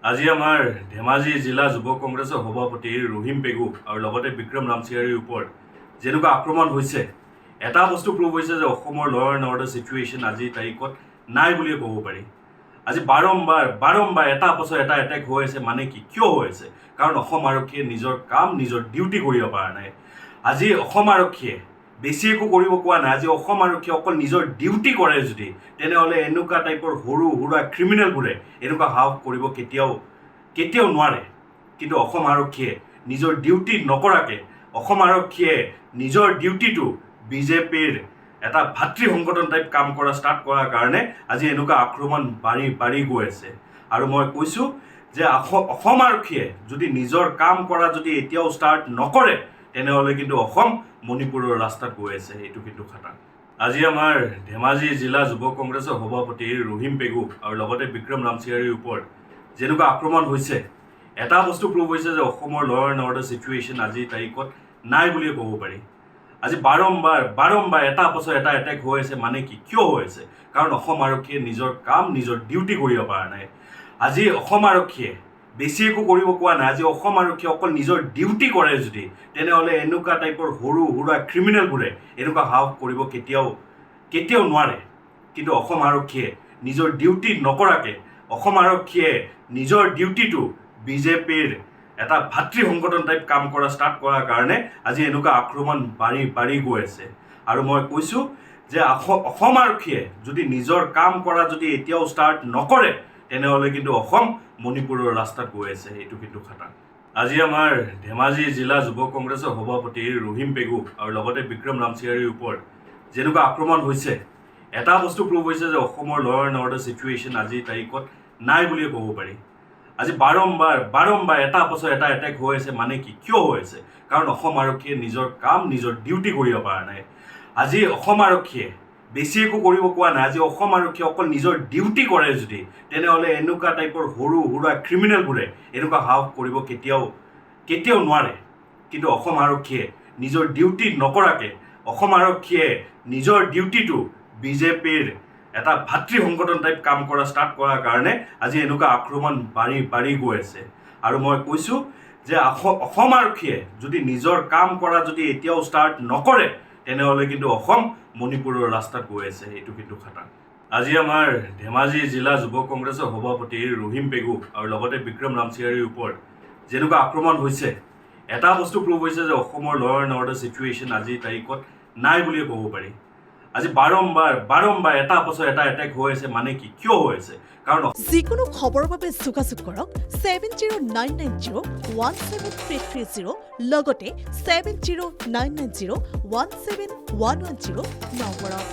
আজি আমাৰ ধেমাজি জিলা যুৱ কংগ্ৰেছৰ সভাপতি ৰহিম পেগু আৰু লগতে বিক্ৰম ৰামচিয়াৰীৰ ওপৰত যেনেকুৱা আক্ৰমণ হৈছে এটা বস্তু প্ৰুভ হৈছে যে অসমৰ ল এণ্ড অৰ্ডাৰ চিটুৱেশ্যন আজিৰ তাৰিখত নাই বুলিয়ে ক'ব পাৰি। আজি বাৰম্বাৰ এটা পাছত এটা এটেক হৈ আছে। মানে কি কিয় হৈ আছে? কাৰণ অসম আৰক্ষীয়ে নিজৰ কাম নিজৰ ডিউটি কৰিব পৰা নাই। আজি অসম আৰক্ষীয়ে বেছি একো কৰিব কোৱা নাই। আজি অসম আৰক্ষীয়ে অকল নিজৰ ডিউটি কৰে যদি তেনেহ'লে এনেকুৱা টাইপৰ সৰু সুৰা ক্ৰিমিনেলবোৰে এনেকুৱা সাহস কৰিব কেতিয়াও নোৱাৰে। কিন্তু অসম আৰক্ষীয়ে নিজৰ ডিউটি নকৰাকৈ অসম আৰক্ষীয়ে নিজৰ ডিউটিটো বিজেপিৰ এটা ভাতৃ সংগঠন টাইপ কাম কৰা ষ্টাৰ্ট কৰাৰ কাৰণে আজি এনেকুৱা আক্ৰমণ বাঢ়ি গৈ আছে। আৰু মই কৈছোঁ যে অসম আৰক্ষীয়ে যদি নিজৰ কাম কৰা যদি এতিয়াও ষ্টাৰ্ট নকৰে তেনেহ'লে কিন্তু অসম মণিপুৰৰ ৰাস্তাত গৈ আছে। এইটো কিন্তু খাটাং। আজি আমাৰ ধেমাজি জিলা যুৱ কংগ্ৰেছৰ সভাপতি ৰহিম পেগু আৰু লগতে বিক্ৰম ৰামচিয়াৰীৰ ওপৰত যেনেকুৱা আক্ৰমণ হৈছে এটা বস্তু প্ৰুভ হৈছে যে অসমৰ ল এণ্ড অৰ্ডাৰ চিটুৱেশ্যন আজিৰ তাৰিখত নাই বুলিয়ে ক'ব পাৰি। আজি বাৰম্বাৰ এটা পাছত এটা এটেক হৈ আছে। মানে কি কিয় হৈ আছে? কাৰণ অসম আৰক্ষীয়ে নিজৰ কাম নিজৰ ডিউটি কৰিব পৰা নাই। আজি অসম আৰক্ষীয়ে বেছি একো কৰিব কোৱা নাই। আজি অসম আৰক্ষীয়ে অকল নিজৰ ডিউটি কৰে যদি তেনেহ'লে এনেকুৱা টাইপৰ সৰু সুৰা ক্ৰিমিনেলবোৰে এনেকুৱা সাহস কৰিব কেতিয়াও নোৱাৰে। কিন্তু অসম আৰক্ষীয়ে নিজৰ ডিউটি নকৰাকৈ অসম আৰক্ষীয়ে নিজৰ ডিউটিটো বিজেপিৰ এটা ভাতৃ সংগঠন টাইপ কাম কৰা ষ্টাৰ্ট কৰাৰ কাৰণে আজি এনেকুৱা আক্ৰমণ বাঢ়ি গৈ আছে। আৰু মই কৈছোঁ যে অসম আৰক্ষীয়ে যদি নিজৰ কাম কৰা যদি এতিয়াও ষ্টাৰ্ট নকৰে তেনেহ'লে কিন্তু অসম মণিপুৰৰ ৰাস্তাত গৈ আছে। এইটো কিন্তু খাটাং। আজি আমাৰ ধেমাজি জিলা যুৱ কংগ্ৰেছৰ সভাপতি ৰহিম পেগু আৰু লগতে বিক্ৰম ৰামচিয়াৰীৰ ওপৰত যেনেকুৱা আক্ৰমণ হৈছে এটা বস্তু প্ৰুভ হৈছে যে অসমৰ ল এণ্ড অৰ্ডাৰ চিটুৱেশ্যন আজিৰ তাৰিখত নাই বুলিয়ে ক'ব পাৰি। আজি বাৰম্বাৰ এটা পাছত এটা এটেক হৈ আছে। মানে কি কিয় হৈ আছে? কাৰণ অসম আৰক্ষীয়ে নিজৰ কাম নিজৰ ডিউটি কৰিব পৰা নাই। আজি অসম আৰক্ষীয়ে বেছি একো কৰিব কোৱা নাই। আজি অসম আৰক্ষীয়ে অকল নিজৰ ডিউটি কৰে যদি তেনেহ'লে এনেকুৱা টাইপৰ সৰু সুৰা ক্ৰিমিনেলবোৰে এনেকুৱা সাহস কৰিব কেতিয়াও নোৱাৰে। কিন্তু অসম আৰক্ষীয়ে নিজৰ ডিউটি নকৰাকৈ অসম আৰক্ষীয়ে নিজৰ ডিউটিটো বিজেপিৰ এটা ভাতৃ সংগঠন টাইপ কাম কৰা ষ্টাৰ্ট কৰাৰ কাৰণে আজি এনেকুৱা আক্ৰমণ বাঢ়ি গৈ আছে। আৰু মই কৈছোঁ যে অসম আৰক্ষীয়ে যদি নিজৰ কাম কৰা যদি এতিয়াও ষ্টাৰ্ট নকৰে তেনেহ'লে কিন্তু অসম মণিপুৰৰ ৰাস্তাত গৈ আছে। এইটো কিন্তু খাটাং। আজি আমাৰ ধেমাজি জিলা যুৱ কংগ্ৰেছৰ সভাপতি ৰহিম পেগু আৰু লগতে বিক্ৰম ৰামচিয়াৰীৰ ওপৰত যেনেকুৱা আক্ৰমণ হৈছে এটা বস্তু প্ৰুভ হৈছে যে অসমৰ ল এণ্ড অৰ্ডাৰ চিটুৱেশ্যন আজিৰ তাৰিখত নাই বুলিয়ে ক'ব পাৰি। আজি বাৰম্বাৰ এটা পাছত এটা এটেক হৈ আছে। মানে কি কিয় হৈ আছে? কাৰণ যিকোনো খবৰৰ বাবে যোগাযোগ কৰক 7099017330 লগতে 7099017110 নম্বৰত।